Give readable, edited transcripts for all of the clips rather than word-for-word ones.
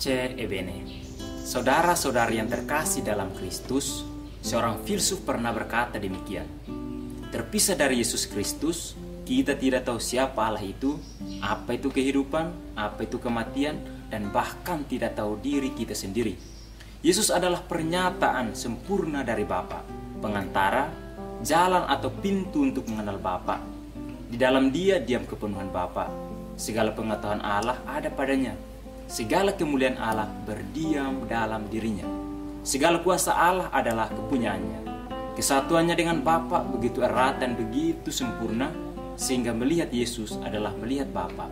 Pace e bene. Saudara-saudari yang terkasih dalam Kristus, seorang filsuf pernah berkata demikian. Terpisah dari Yesus Kristus, kita tidak tahu siapa Allah itu, apa itu kehidupan, apa itu kematian, dan bahkan tidak tahu diri kita sendiri. Yesus adalah pernyataan sempurna dari Bapa, pengantara, jalan atau pintu untuk mengenal Bapa. Di dalam Dia diam kepenuhan Bapa. Segala pengetahuan Allah ada padanya. Segala kemuliaan Allah berdiam dalam dirinya. Segala kuasa Allah adalah kepunyaannya. Kesatuannya dengan Bapa begitu erat dan begitu sempurna, sehingga melihat Yesus adalah melihat Bapa.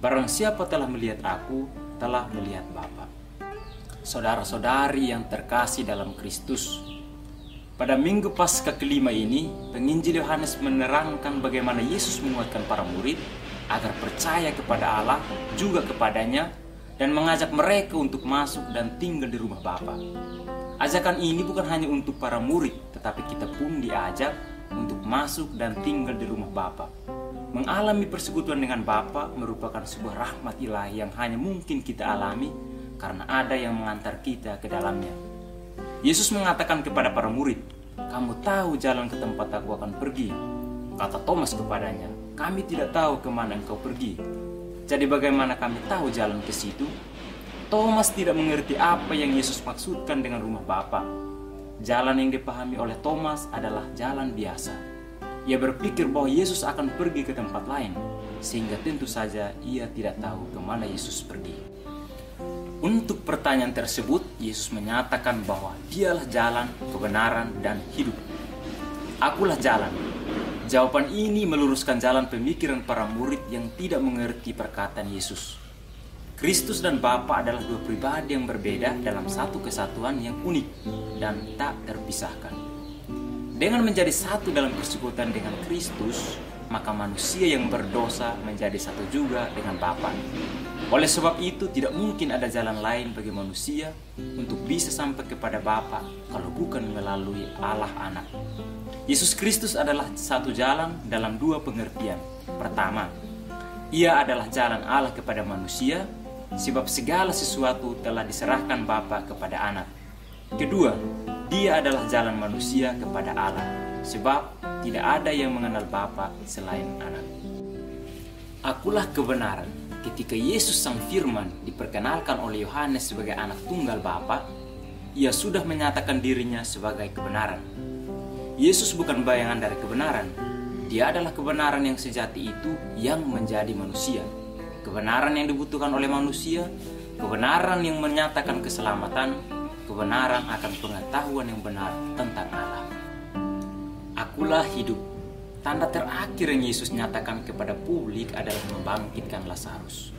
Barang siapa telah melihat aku, telah melihat Bapa. Saudara-saudari yang terkasih dalam Kristus, pada minggu Paskah kelima ini, penginjil Yohanes menerangkan bagaimana Yesus menguatkan para murid agar percaya kepada Allah, juga kepadanya, dan mengajak mereka untuk masuk dan tinggal di rumah Bapa. Ajakan ini bukan hanya untuk para murid, tetapi kita pun diajak untuk masuk dan tinggal di rumah Bapa. Mengalami persekutuan dengan Bapa merupakan sebuah rahmat ilahi yang hanya mungkin kita alami karena ada yang mengantar kita ke dalamnya. Yesus mengatakan kepada para murid, "Kamu tahu jalan ke tempat aku akan pergi." Kata Thomas kepadanya, "Kami tidak tahu kemana engkau pergi." Jadi bagaimana kami tahu jalan ke situ? Thomas tidak mengerti apa yang Yesus maksudkan dengan rumah Bapa. Jalan yang dipahami oleh Thomas adalah jalan biasa. Ia berpikir bahwa Yesus akan pergi ke tempat lain, sehingga tentu saja ia tidak tahu kemana Yesus pergi. Untuk pertanyaan tersebut, Yesus menyatakan bahwa Dialah jalan, kebenaran, dan hidup. Akulah jalan. Jawaban ini meluruskan jalan pemikiran para murid yang tidak mengerti perkataan Yesus. Kristus dan Bapa adalah dua pribadi yang berbeda dalam satu kesatuan yang unik dan tak terpisahkan. Dengan menjadi satu dalam persekutuan dengan Kristus, maka manusia yang berdosa menjadi satu juga dengan Bapa. Oleh sebab itu, tidak mungkin ada jalan lain bagi manusia untuk bisa sampai kepada Bapa kalau bukan melalui Allah Anak. Yesus Kristus adalah satu jalan dalam dua pengertian. Pertama, Ia adalah jalan Allah kepada manusia, sebab segala sesuatu telah diserahkan Bapa kepada Anak. Kedua, Dia adalah jalan manusia kepada Allah, sebab tidak ada yang mengenal Bapa selain Anak. Akulah kebenaran. Ketika Yesus Sang Firman diperkenalkan oleh Yohanes sebagai anak tunggal Bapa, Ia sudah menyatakan dirinya sebagai kebenaran. Yesus bukan bayangan dari kebenaran. Dia adalah kebenaran yang sejati itu yang menjadi manusia. Kebenaran yang dibutuhkan oleh manusia, kebenaran yang menyatakan keselamatan, kebenaran akan pengetahuan yang benar tentang Allah. Akulah hidup. Tanda terakhir yang Yesus nyatakan kepada publik adalah membangkitkan Lazarus.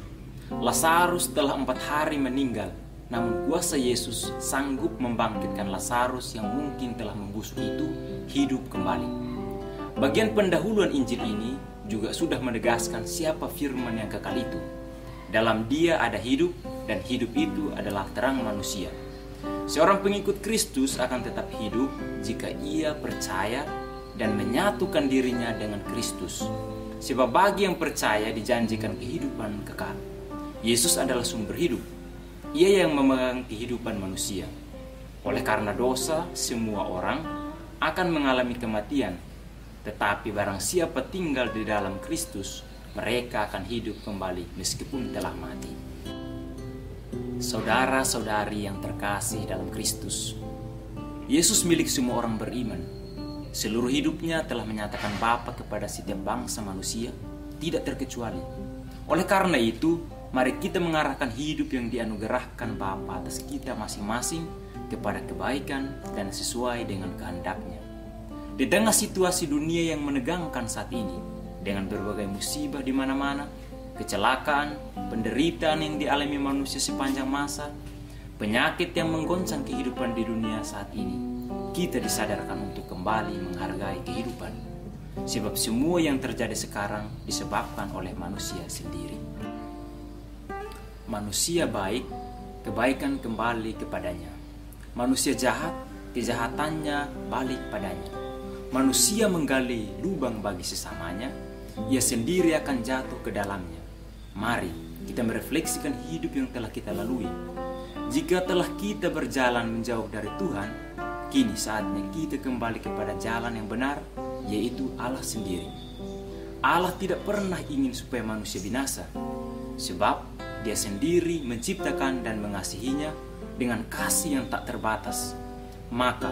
Lazarus telah 4 hari meninggal, namun kuasa Yesus sanggup membangkitkan Lazarus yang mungkin telah membusuk itu hidup kembali. Bagian pendahuluan Injil ini juga sudah menegaskan siapa firman yang kekal itu. Dalam Dia ada hidup, dan hidup itu adalah terang manusia. Seorang pengikut Kristus akan tetap hidup jika ia percaya dan menyatukan dirinya dengan Kristus. Sebab bagi yang percaya dijanjikan kehidupan kekal. Yesus adalah sumber hidup. Ia yang memegang kehidupan manusia. Oleh karena dosa, semua orang akan mengalami kematian. Tetapi barang siapa tinggal di dalam Kristus, mereka akan hidup kembali meskipun telah mati. Saudara-saudari yang terkasih dalam Kristus, Yesus milik semua orang beriman. Seluruh hidupnya telah menyatakan Bapa kepada setiap bangsa manusia, tidak terkecuali. Oleh karena itu, mari kita mengarahkan hidup yang dianugerahkan Bapa atas kita masing-masing kepada kebaikan dan sesuai dengan kehendak-Nya. Di tengah situasi dunia yang menegangkan saat ini, dengan berbagai musibah di mana-mana, kecelakaan, penderitaan yang dialami manusia sepanjang masa, penyakit yang menggoncang kehidupan di dunia saat ini, kita disadarkan untuk kembali menghargai kehidupan. Sebab semua yang terjadi sekarang disebabkan oleh manusia sendiri. Manusia baik, kebaikan kembali kepadanya. Manusia jahat, kejahatannya balik padanya. Manusia menggali lubang bagi sesamanya, ia sendiri akan jatuh ke dalamnya. Mari kita merefleksikan hidup yang telah kita lalui. Jika telah kita berjalan menjauh dari Tuhan, kini saatnya kita kembali kepada jalan yang benar, yaitu Allah sendiri. Allah tidak pernah ingin supaya manusia binasa, sebab Dia sendiri menciptakan dan mengasihinya dengan kasih yang tak terbatas. Maka,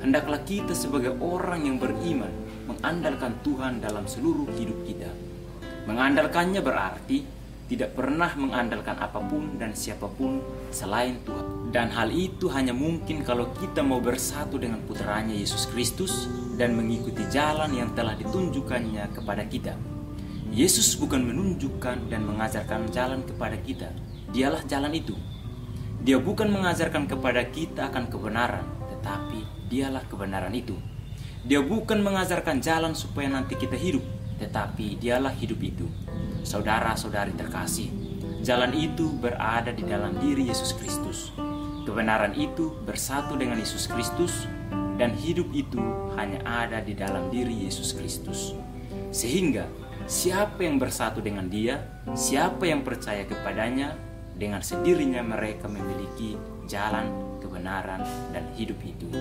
hendaklah kita sebagai orang yang beriman mengandalkan Tuhan dalam seluruh hidup kita. Mengandalkannya berarti tidak pernah mengandalkan apapun dan siapapun selain Tuhan. Dan hal itu hanya mungkin kalau kita mau bersatu dengan putranya Yesus Kristus dan mengikuti jalan yang telah ditunjukkannya kepada kita. Yesus bukan menunjukkan dan mengajarkan jalan kepada kita. Dialah jalan itu. Dia bukan mengajarkan kepada kita akan kebenaran, tetapi Dialah kebenaran itu. Dia bukan mengajarkan jalan supaya nanti kita hidup, tetapi Dialah hidup itu. Saudara-saudari terkasih, jalan itu berada di dalam diri Yesus Kristus. Kebenaran itu bersatu dengan Yesus Kristus, dan hidup itu hanya ada di dalam diri Yesus Kristus. Sehingga siapa yang bersatu dengan Dia, siapa yang percaya kepadanya, dengan sendirinya mereka memiliki jalan kebenaran dan hidup itu.